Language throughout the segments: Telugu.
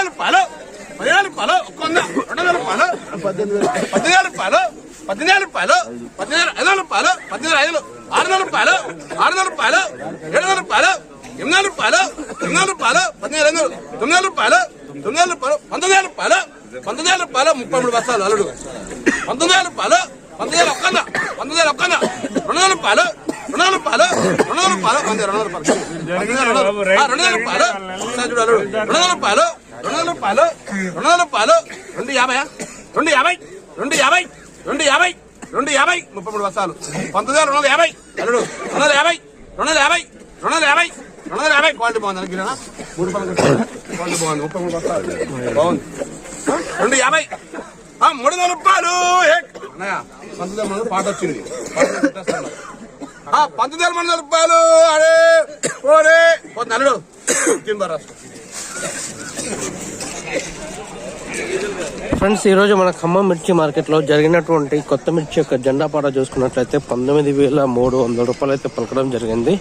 రూపాయలు 17 రూపాయలు 200 రూపాయలు 18 రూపాయలు 18 రూపాయలు 500 రూపాయలు 600 రూపాయలు 700 రూపాయలు 800 రూపాయలు 900 రూపాయలు 900 రూపాయలు 19 రూపాయలు 33 బస్తాలు అల్లుడు 19 రూపాయలు 200 రూపాయలు 200 రూపాయలు 200 రూపాయలు 200 రూపాయలు 200 రూపాయలు 200 రూపాయలు 200 రూపాయలు 200 రూపాయలు 250 33 బస్తాలు 19,250 అల్లుడు 250 క్వాలిటీ బాగుంది గిరణ 3 రూపాయలు క్వాలిటీ బాగుంది 33 బస్తాలు బాగుంది 250 300 రూపాయలు అన్నయ్య 19,000 పాట వచ్చింది 19,000 రూపాయలు అరే ఓరే అల్లుడు ఫ్రెండ్స్, ఈరోజు మన ఖమ్మం మిర్చి మార్కెట్లో జరిగినటువంటి కొత్త మిర్చి యొక్క జెండా పాట చూసుకున్నట్లయితే 19,300 రూపాయలు అయితే పలకడం జరిగింది.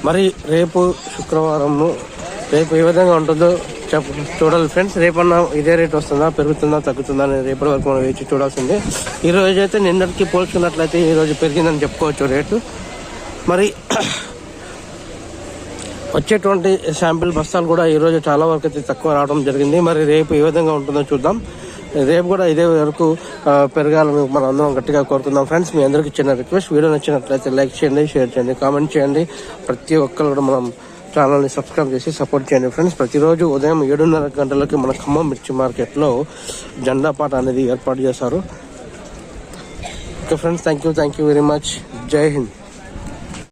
మరి రేపు శుక్రవారం రేపు ఏ విధంగా ఉంటుందో చూడాలి ఫ్రెండ్స్. రేపన్నా ఇదే రేట్ వస్తుందా, పెరుగుతుందా, తగ్గుతుందా అని రేపటి వరకు మనం వేచి చూడాల్సిందే. ఈ రోజు అయితే నిన్నటికి పోల్చుకున్నట్లయితే ఈ రోజు పెరిగిందని చెప్పుకోవచ్చు రేటు. మరి వచ్చేటువంటి శాంపిల్ బస్తాలు కూడా ఈరోజు చాలా వరకు అయితే తక్కువ రావడం జరిగింది. మరి రేపు ఏ విధంగా ఉంటుందో చూద్దాం. రేపు కూడా ఇదే వరకు పెరగాలని మనం అందరం గట్టిగా కోరుకుందాం. ఫ్రెండ్స్, మీ అందరికీ చిన్న రిక్వెస్ట్, వీడియో నచ్చినట్లయితే లైక్ చేయండి, షేర్ చేయండి, కామెంట్ చేయండి. ప్రతి ఒక్కరు కూడా మనం ఛానల్ని సబ్స్క్రైబ్ చేసి సపోర్ట్ చేయండి ఫ్రెండ్స్. ప్రతిరోజు ఉదయం 7:30 గంటలకి మన ఖమ్మం మిర్చి మార్కెట్లో జెండా పాట అనేది ఏర్పాటు చేశారు. Okay friends, thank you very much. జై హింద్.